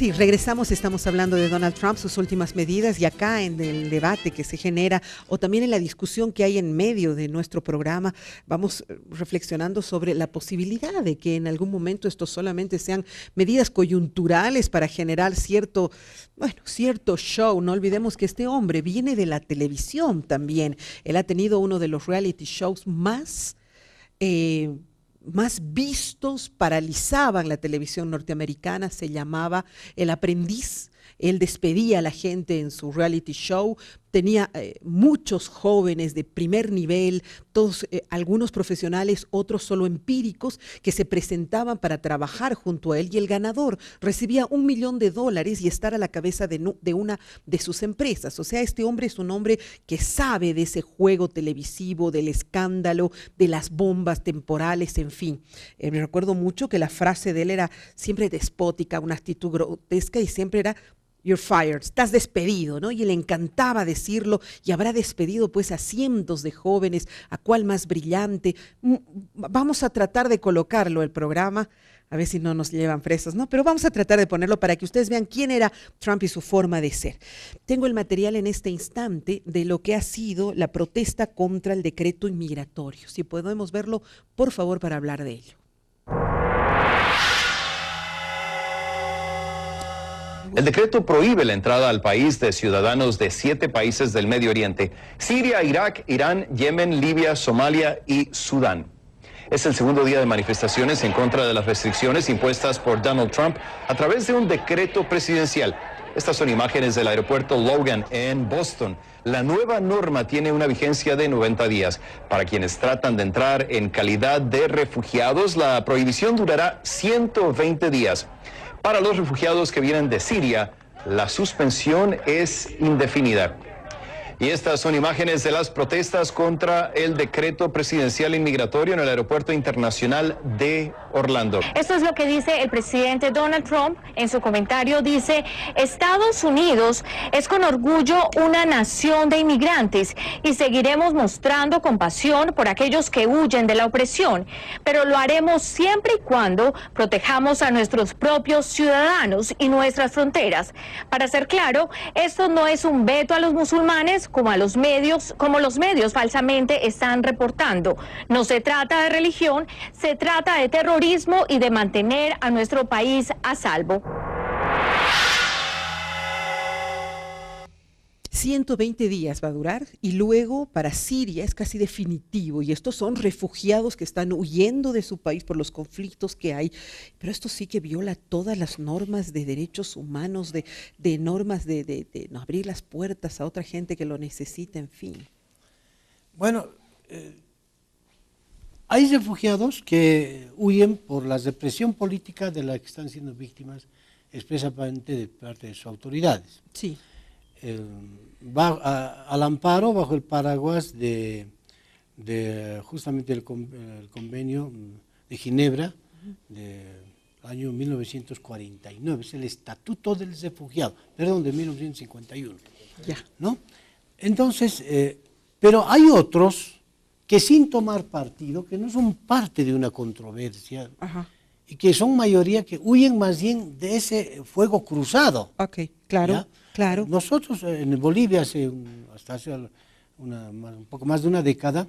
Sí, regresamos, estamos hablando de Donald Trump, sus últimas medidas, y acá en el debate que se genera o también en la discusión que hay en medio de nuestro programa, vamos reflexionando sobre la posibilidad de que en algún momento esto solamente sean medidas coyunturales para generar cierto show. No olvidemos que este hombre viene de la televisión también. Él ha tenido uno de los reality shows más vistos, paralizaban la televisión norteamericana, se llamaba El Aprendiz. Él despedía a la gente en su reality show, tenía muchos jóvenes de primer nivel, todos, algunos profesionales, otros solo empíricos, que se presentaban para trabajar junto a él, y el ganador recibía $1 millón y estar a la cabeza de una de sus empresas. O sea, este hombre es un hombre que sabe de ese juego televisivo, del escándalo, de las bombas temporales, en fin. Me recuerdo mucho que la frase de él era siempre despótica, una actitud grotesca, y siempre era: "You're fired", estás despedido, ¿no? Y le encantaba decirlo, y habrá despedido pues a cientos de jóvenes, a cuál más brillante. Vamos a tratar de colocarlo el programa, a ver si no nos llevan presos, ¿no? Pero vamos a tratar de ponerlo para que ustedes vean quién era Trump y su forma de ser. Tengo el material en este instante de lo que ha sido la protesta contra el decreto inmigratorio. Si podemos verlo, por favor, para hablar de ello. El decreto prohíbe la entrada al país de ciudadanos de 7 países del Medio Oriente: Siria, Irak, Irán, Yemen, Libia, Somalia y Sudán. Es el segundo día de manifestaciones en contra de las restricciones impuestas por Donald Trump a través de un decreto presidencial. Estas son imágenes del aeropuerto Logan en Boston. La nueva norma tiene una vigencia de 90 días. Para quienes tratan de entrar en calidad de refugiados, la prohibición durará 120 días. Para los refugiados que vienen de Siria, la suspensión es indefinida. Y estas son imágenes de las protestas contra el decreto presidencial inmigratorio en el aeropuerto internacional de Orlando. Esto es lo que dice el presidente Donald Trump en su comentario. Dice: Estados Unidos es con orgullo una nación de inmigrantes y seguiremos mostrando compasión por aquellos que huyen de la opresión, pero lo haremos siempre y cuando protejamos a nuestros propios ciudadanos y nuestras fronteras. Para ser claro, esto no es un veto a los musulmanes como los medios falsamente están reportando. No se trata de religión, se trata de terrorismo y de mantener a nuestro país a salvo. 120 días va a durar, y luego para Siria es casi definitivo, y estos son refugiados que están huyendo de su país por los conflictos que hay, pero esto sí que viola todas las normas de derechos humanos, de normas de no abrir las puertas a otra gente que lo necesita, en fin. Bueno, hay refugiados que huyen por la represión política de la que están siendo víctimas expresamente de parte de sus autoridades. Sí. Al amparo, bajo el paraguas de justamente el convenio de Ginebra del año 1949, es el Estatuto del Refugiado, de 1951. Ya. ¿No? Entonces, pero hay otros que, sin tomar partido, que no son parte de una controversia, Ajá. y que son mayoría, que huyen más bien de ese fuego cruzado. Ok, claro. ¿Ya? Claro. Nosotros en Bolivia, hasta hace un poco más de una década,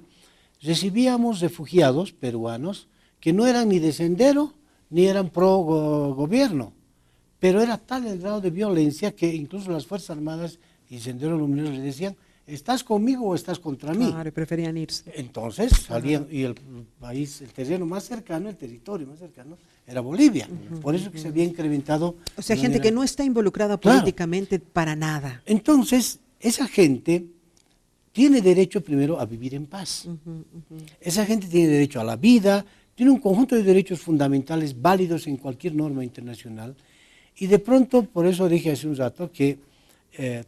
recibíamos refugiados peruanos que no eran ni de Sendero ni eran pro gobierno, pero era tal el grado de violencia que incluso las Fuerzas Armadas y Sendero Luminoso les decían: ¿estás conmigo o estás contra mí? Claro, preferían irse. Entonces salían, y el territorio más cercano era Bolivia. Por eso que se había incrementado. O sea, gente que no está involucrada políticamente para nada. Entonces, esa gente tiene derecho primero a vivir en paz. Esa gente tiene derecho a la vida, tiene un conjunto de derechos fundamentales válidos en cualquier norma internacional. Y de pronto, por eso dije hace un rato que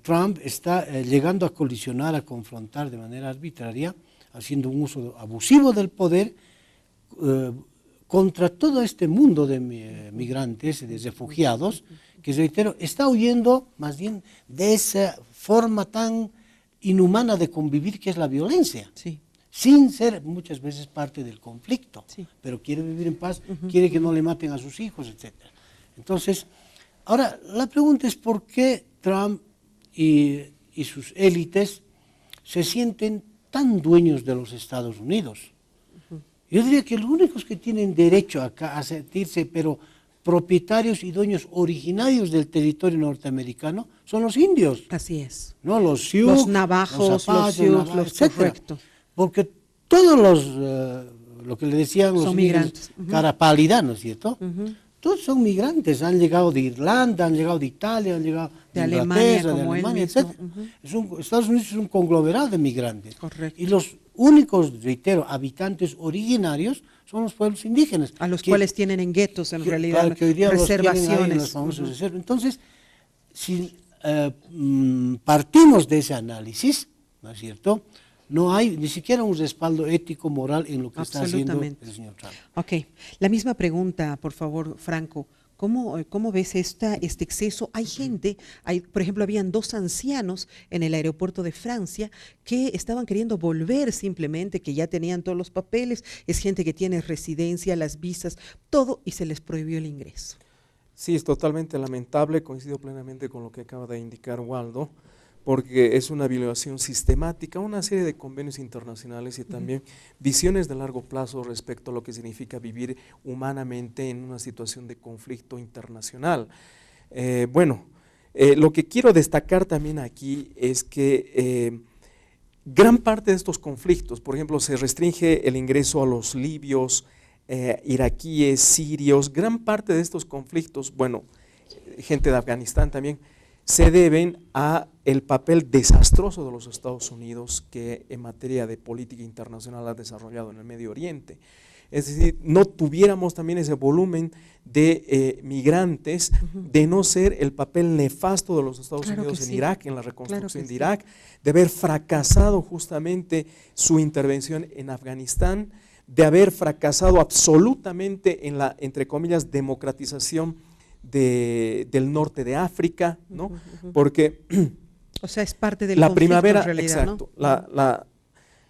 Trump está llegando a colisionar, a confrontar de manera arbitraria, haciendo un uso abusivo del poder contra todo este mundo de migrantes, de refugiados, que, reitero, está huyendo más bien de esa forma tan inhumana de convivir que es la violencia, Sí. sin ser muchas veces parte del conflicto, Sí. pero quiere vivir en paz, quiere que no le maten a sus hijos, etc. Entonces, Ahora, la pregunta es por qué Trump y sus élites se sienten tan dueños de los Estados Unidos. Yo diría que los únicos que tienen derecho acá a sentirse, pero propietarios y dueños originarios del territorio norteamericano, son los indios. Así es. ¿No? Los Sioux, los navajos, los Sioux, correcto. Porque todos lo que le decían los migrantes, cara pálida, ¿no es cierto? Todos son migrantes, han llegado de Irlanda, han llegado de Italia, han llegado de Alemania, Inglaterra, de Alemania, etc. Estados Unidos es un conglomerado de migrantes. Correcto. Y los únicos, reitero, habitantes originarios son los pueblos indígenas. A los cuales tienen en guetos, en realidad, claro, que hoy día reservaciones. Los famosos reservas. Entonces, si partimos de ese análisis, ¿no es cierto?, no hay ni siquiera un respaldo ético, moral en lo que está haciendo el señor Trump. Ok, la misma pregunta, por favor, Franco. ¿Cómo ves este exceso? Hay gente, por ejemplo, habían 2 ancianos en el aeropuerto de Francia que estaban queriendo volver simplemente, que ya tenían todos los papeles, es gente que tiene residencia, las visas, todo, y se les prohibió el ingreso. Sí, es totalmente lamentable, coincido plenamente con lo que acaba de indicar Waldo, porque es una violación sistemática, una serie de convenios internacionales y también visiones de largo plazo respecto a lo que significa vivir humanamente en una situación de conflicto internacional. Lo que quiero destacar también aquí es que gran parte de estos conflictos, por ejemplo, se restringe el ingreso a los libios, iraquíes, sirios, gran parte de estos conflictos, gente de Afganistán también, se deben a el papel desastroso de los Estados Unidos que en materia de política internacional ha desarrollado en el Medio Oriente. Es decir, no tuviéramos también ese volumen de migrantes de no ser el papel nefasto de los Estados Unidos en Irak, en la reconstrucción de Irak, de haber fracasado justamente su intervención en Afganistán, de haber fracasado absolutamente en la, entre comillas, democratización del norte de África, ¿no? Porque o sea, es parte del la conflicto, primavera, en realidad, exacto, ¿no?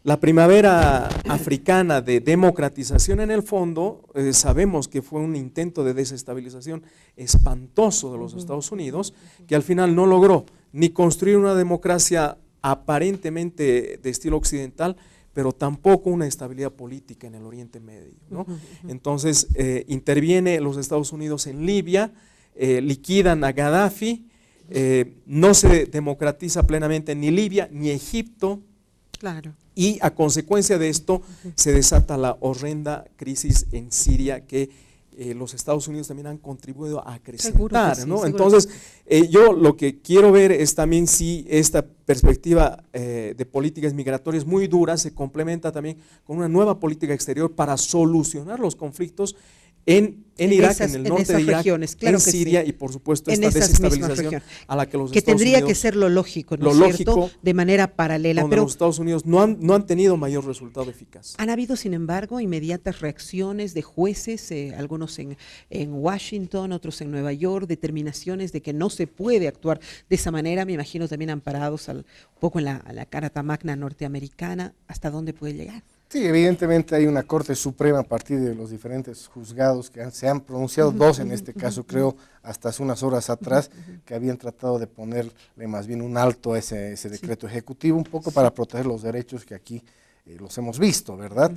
La primavera africana de democratización, en el fondo, sabemos que fue un intento de desestabilización espantoso de los Estados Unidos, que al final no logró ni construir una democracia aparentemente de estilo occidental, pero tampoco una estabilidad política en el Oriente Medio, ¿no? Entonces interviene los Estados Unidos en Libia, liquidan a Gaddafi, no se democratiza plenamente ni Libia ni Egipto, claro. Y a consecuencia de esto se desata la horrenda crisis en Siria que los Estados Unidos también han contribuido a acrecentar, sí, ¿no? Entonces, yo lo que quiero ver es también si esta perspectiva de políticas migratorias muy duras se complementa también con una nueva política exterior para solucionar los conflictos en Irak, en el norte de Irak, regiones, claro en Siria y por supuesto esta desestabilización a la que los que Estados tendría Unidos, que ser lo lógico, ¿no es cierto? De manera paralela. Pero los Estados Unidos no han tenido mayor resultado eficaz. Han habido, sin embargo, inmediatas reacciones de jueces, algunos en Washington, otros en Nueva York, determinaciones de que no se puede actuar de esa manera, me imagino también amparados un poco en la Carta Magna norteamericana. ¿Hasta dónde puede llegar? Sí, evidentemente hay una Corte Suprema a partir de los diferentes juzgados que se han pronunciado, 2 en este caso creo, hasta hace unas horas atrás, que habían tratado de ponerle más bien un alto a ese decreto ejecutivo, un poco para proteger los derechos que aquí los hemos visto, ¿verdad?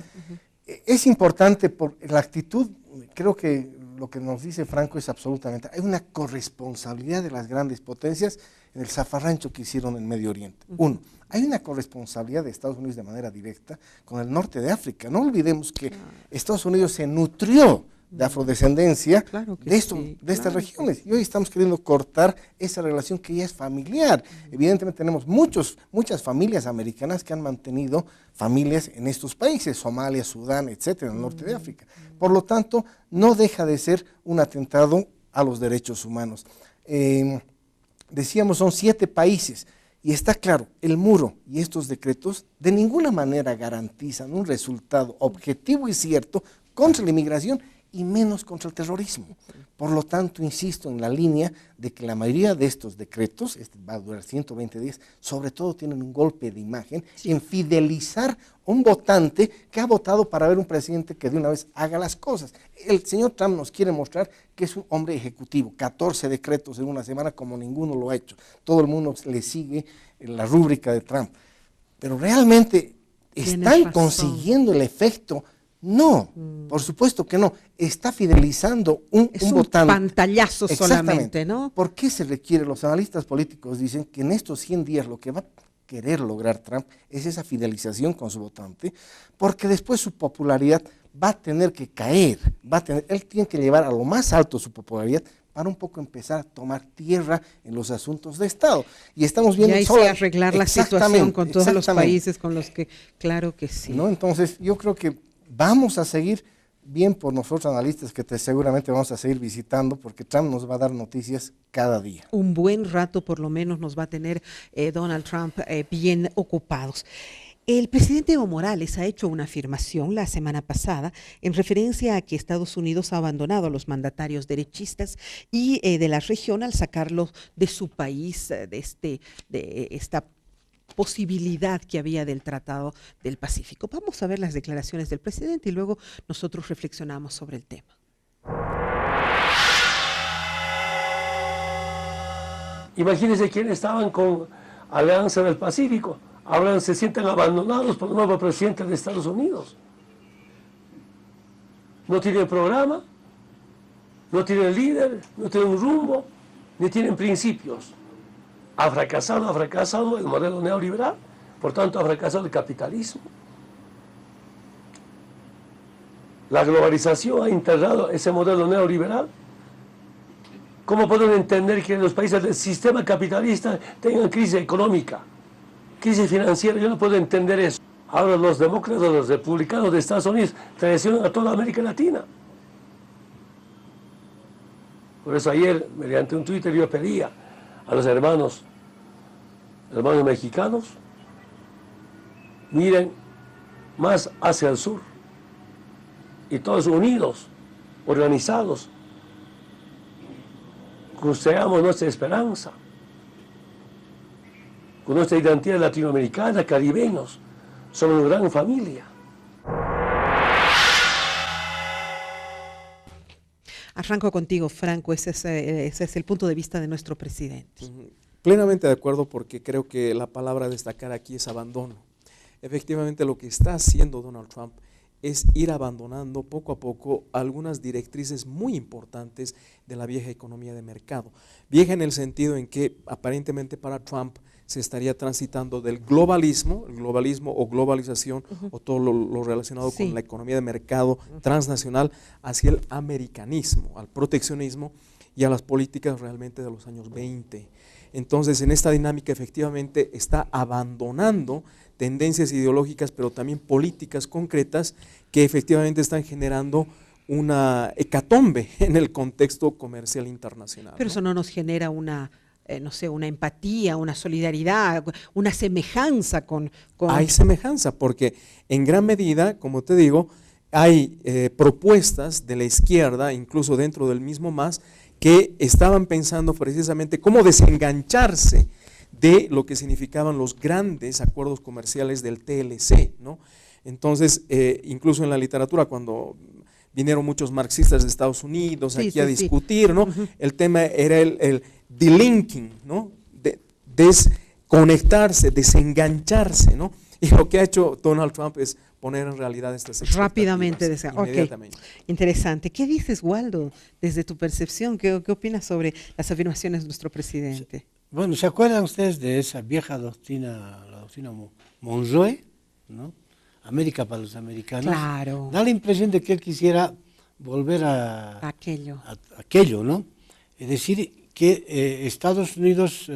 Es importante por la actitud, creo que lo que nos dice Franco es absolutamente, hay una corresponsabilidad de las grandes potencias en el zafarrancho que hicieron en Medio Oriente. Uno, hay una corresponsabilidad de Estados Unidos de manera directa con el norte de África. No olvidemos que Estados Unidos se nutrió de afrodescendencia de estas regiones. Y hoy estamos queriendo cortar esa relación que ya es familiar. Evidentemente tenemos muchas familias americanas que han mantenido familias en estos países, Somalia, Sudán, etcétera, en el norte de África. Por lo tanto, no deja de ser un atentado a los derechos humanos. Decíamos, son 7 países. Y está claro, el muro y estos decretos de ninguna manera garantizan un resultado objetivo y cierto contra la inmigración y menos contra el terrorismo. Por lo tanto, insisto en la línea de que la mayoría de estos decretos, este va a durar 120 días, sobre todo tienen un golpe de imagen en fidelizar a un votante que ha votado para ver un presidente que de una vez haga las cosas. El señor Trump nos quiere mostrar que es un hombre ejecutivo, 14 decretos en una semana como ninguno lo ha hecho. Todo el mundo le sigue la rúbrica de Trump. Pero realmente están consiguiendo el efecto. No, por supuesto que no. Está fidelizando un votante. Pantallazo solamente, ¿no? ¿Por qué se requiere? Los analistas políticos dicen que en estos 100 días lo que va a querer lograr Trump es esa fidelización con su votante, porque después su popularidad va a tener que caer, él tiene que llevar a lo más alto su popularidad para un poco empezar a tomar tierra en los asuntos de Estado. Y estamos viendo... Y ahí sí arreglar la situación con todos los países con los que, claro que sí. ¿No? Entonces, yo creo que vamos a seguir, bien por nosotros analistas, que seguramente vamos a seguir visitando, porque Trump nos va a dar noticias cada día. Un buen rato por lo menos nos va a tener Donald Trump bien ocupados. El presidente Evo Morales ha hecho una afirmación la semana pasada en referencia a que Estados Unidos ha abandonado a los mandatarios derechistas y de la región al sacarlos de su país, de esta posibilidad que había del Tratado del Pacífico. Vamos a ver las declaraciones del presidente y luego nosotros reflexionamos sobre el tema. Imagínense quiénes estaban con Alianza del Pacífico. Ahora se sienten abandonados por el nuevo presidente de Estados Unidos. No tienen programa, no tienen líder, no tienen rumbo, ni tienen principios. Ha fracasado el modelo neoliberal, por tanto ha fracasado el capitalismo. La globalización ha enterrado ese modelo neoliberal. ¿Cómo pueden entender que los países del sistema capitalista tengan crisis económica, crisis financiera? Yo no puedo entender eso. Ahora los demócratas, los republicanos de Estados Unidos traicionan a toda América Latina. Por eso ayer, mediante un Twitter, yo pedía a los hermanos mexicanos, miren más hacia el sur y todos unidos, organizados, construyamos nuestra esperanza, con nuestra identidad latinoamericana, caribeños, somos una gran familia. Arranco contigo, Franco, ese es el punto de vista de nuestro presidente. Plenamente de acuerdo, porque creo que la palabra a destacar aquí es abandono. Efectivamente, lo que está haciendo Donald Trump es ir abandonando poco a poco algunas directrices muy importantes de la vieja economía de mercado. Vieja en el sentido en que aparentemente para Trump se estaría transitando del globalismo, el globalismo o globalización o todo lo relacionado con la economía de mercado transnacional hacia el americanismo, al proteccionismo y a las políticas realmente de los años 20. Entonces, en esta dinámica efectivamente está abandonando tendencias ideológicas, pero también políticas concretas que efectivamente están generando una hecatombe en el contexto comercial internacional. Pero eso no nos genera una, una empatía, una solidaridad, una semejanza con... Hay semejanza, porque en gran medida, como te digo, hay propuestas de la izquierda, incluso dentro del mismo MAS, que estaban pensando precisamente cómo desengancharse de lo que significaban los grandes acuerdos comerciales del TLC, ¿no? Entonces, incluso en la literatura, cuando vinieron muchos marxistas de Estados Unidos aquí a discutir, ¿no? El tema era el delinking, ¿no? Desconectarse, desengancharse, ¿no? Y lo que ha hecho Donald Trump es poner en realidad estas expectativas rápidamente, inmediatamente. Interesante. ¿Qué dices, Waldo, desde tu percepción? ¿Qué opinas sobre las afirmaciones de nuestro presidente? Bueno, ¿se acuerdan ustedes de esa vieja doctrina, la doctrina Monroe, ¿no? América para los americanos? Claro. Da la impresión de que él quisiera volver a aquello, ¿no? Es decir, que Estados Unidos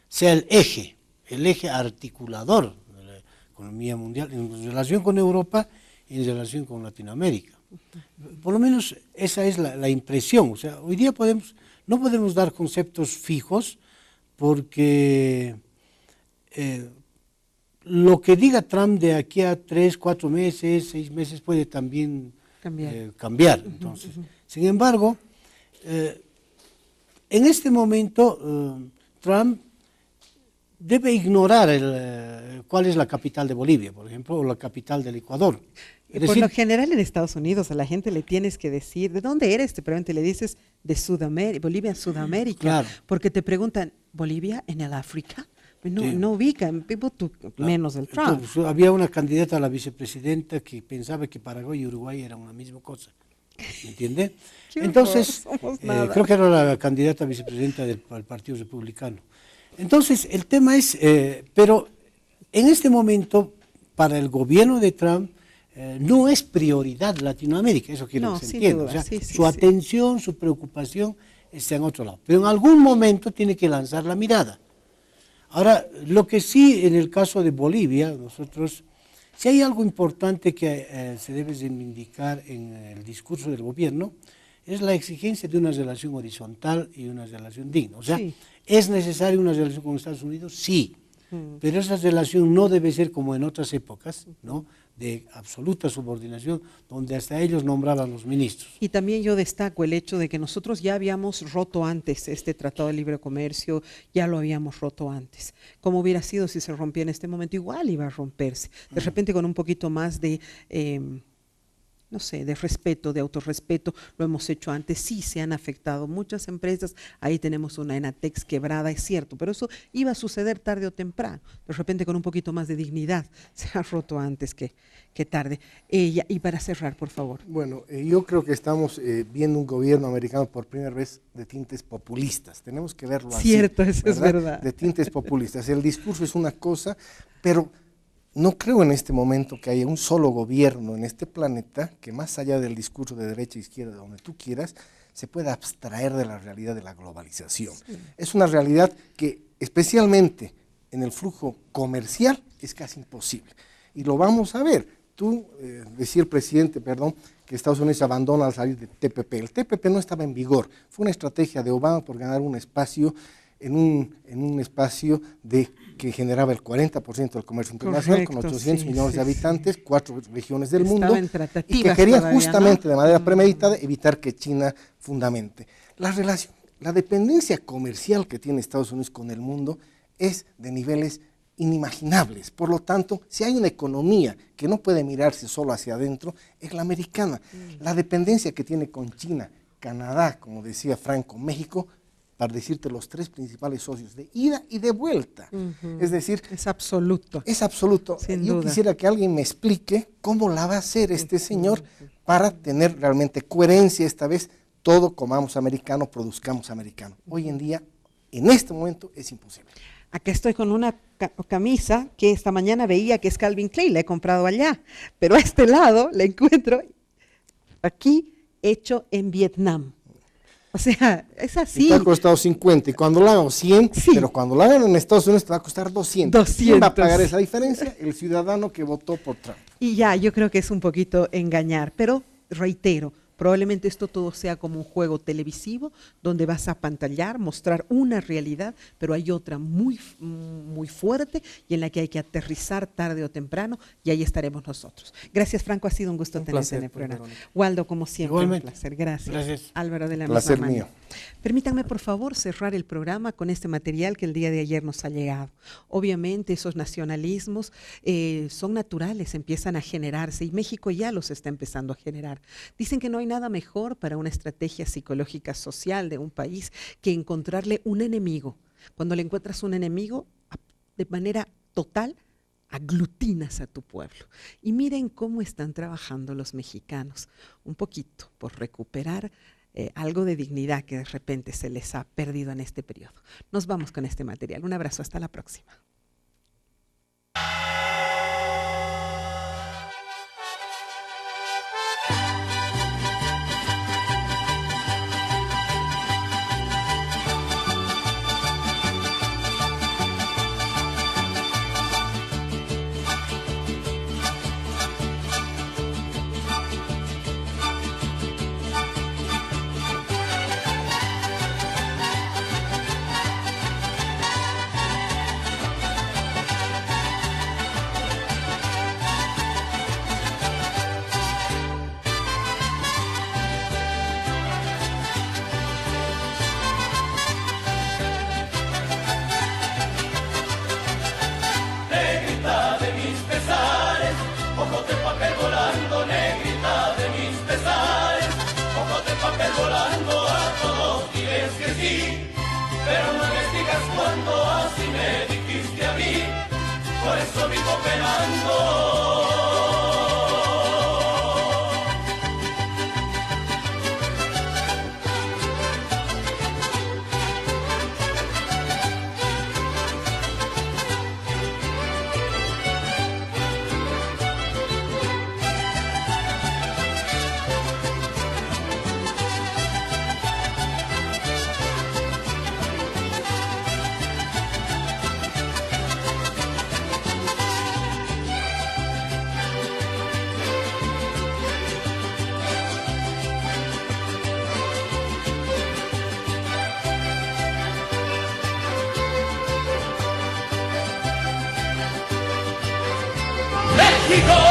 sea el eje articulador de la economía mundial en relación con Europa y en relación con Latinoamérica. Por lo menos esa es la impresión. O sea, hoy día no podemos dar conceptos fijos porque lo que diga Trump de aquí a 3, 4 meses, 6 meses puede también cambiar. Entonces, sin embargo, en este momento Trump debe ignorar cuál es la capital de Bolivia, por ejemplo, o la capital del Ecuador. Es Por decir, lo general en Estados Unidos a la gente le tienes que decir, ¿de dónde eres? Te preguntan, le dices, de Sudamérica, Bolivia, Sudamérica. Claro. Porque te preguntan, ¿Bolivia en el África? No, Sí. no ubican, menos el Trump. entonces, había una candidata a la vicepresidenta que pensaba que Paraguay y Uruguay eran una misma cosa. ¿Me entiende? Qué Entonces, horror, somos nada. creo que era la candidata a vicepresidenta del Partido Republicano. Entonces, el tema es, pero en este momento, para el gobierno de Trump, no es prioridad Latinoamérica, eso quiero No, que se sin entienda. duda, O sea, sí, sí, su sí. atención, su preocupación está en otro lado. Pero en algún momento tiene que lanzar la mirada. Ahora, lo que sí en el caso de Bolivia, nosotros, si hay algo importante que se debe reivindicar en el discurso del gobierno, es la exigencia de una relación horizontal y una relación digna. O sea, Sí. ¿es necesaria una relación con Estados Unidos? Sí, pero esa relación no debe ser como en otras épocas, ¿no?, de absoluta subordinación, donde hasta ellos nombraban los ministros. Y también yo destaco el hecho de que nosotros ya habíamos roto antes este Tratado de Libre Comercio, ya lo habíamos roto antes. ¿Cómo hubiera sido si se rompía en este momento? Igual iba a romperse. De repente con un poquito más de, no sé, de respeto, de autorrespeto, lo hemos hecho antes. Sí, se han afectado muchas empresas, ahí tenemos una Enatex quebrada, es cierto, pero eso iba a suceder tarde o temprano. De repente con un poquito más de dignidad, se ha roto antes que tarde. Y para cerrar, por favor. Bueno, yo creo que estamos viendo un gobierno americano por primera vez de tintes populistas. Tenemos que verlo así. Cierto, eso es verdad. De tintes populistas. El discurso es una cosa, pero no creo en este momento que haya un solo gobierno en este planeta que más allá del discurso de derecha e izquierda, donde tú quieras, se pueda abstraer de la realidad de la globalización. Sí. Es una realidad que especialmente en el flujo comercial es casi imposible. Y lo vamos a ver. Tú, decía el presidente, que Estados Unidos abandona al salir de TPP. El TPP no estaba en vigor. Fue una estrategia de Obama por ganar un espacio en un espacio que generaba el 40% del comercio internacional. Correcto, con 800 millones de habitantes, 4 regiones del mundo, y que quería justamente, ¿no?, de manera premeditada evitar que China fundamente. La dependencia comercial que tiene Estados Unidos con el mundo es de niveles inimaginables. Por lo tanto, si hay una economía que no puede mirarse solo hacia adentro, es la americana. La dependencia que tiene con China, Canadá, como decía Franco, México, para decirte los 3 principales socios de ida y de vuelta. Es decir, es absoluto. Es absoluto. Yo quisiera que alguien me explique cómo la va a hacer este señor para tener realmente coherencia esta vez. Todo comamos americano, produzcamos americano. Hoy en día, en este momento, es imposible. Acá estoy con una camisa que esta mañana veía que es Calvin Klein, la he comprado allá, pero a este lado la encuentro aquí, hecho en Vietnam. O sea, es así. Y te ha costado 50 y cuando la hagan 100, sí, pero cuando la hagan en Estados Unidos te va a costar 200. ¿Quién va a pagar esa diferencia? El ciudadano que votó por Trump. Y ya, yo creo que es un poquito engañar, pero reitero, probablemente esto todo sea como un juego televisivo donde vas a pantallar, mostrar una realidad, pero hay otra muy, muy fuerte y en la que hay que aterrizar tarde o temprano y ahí estaremos nosotros. Gracias, Franco, ha sido un gusto tenerte en el programa. Waldo, como siempre, igualmente, un placer. Gracias. Álvaro, de la placer misma mío. Permítanme, por favor, cerrar el programa con este material que el día de ayer nos ha llegado. Obviamente, esos nacionalismos son naturales, empiezan a generarse y México ya los está empezando a generar. Dicen que no hay nada mejor para una estrategia psicológica social de un país que encontrarle un enemigo. Cuando le encuentras un enemigo, de manera total, aglutinas a tu pueblo. Y miren cómo están trabajando los mexicanos, un poquito por recuperar algo de dignidad que de repente se les ha perdido en este periodo. Nos vamos con este material. Un abrazo, hasta la próxima. México.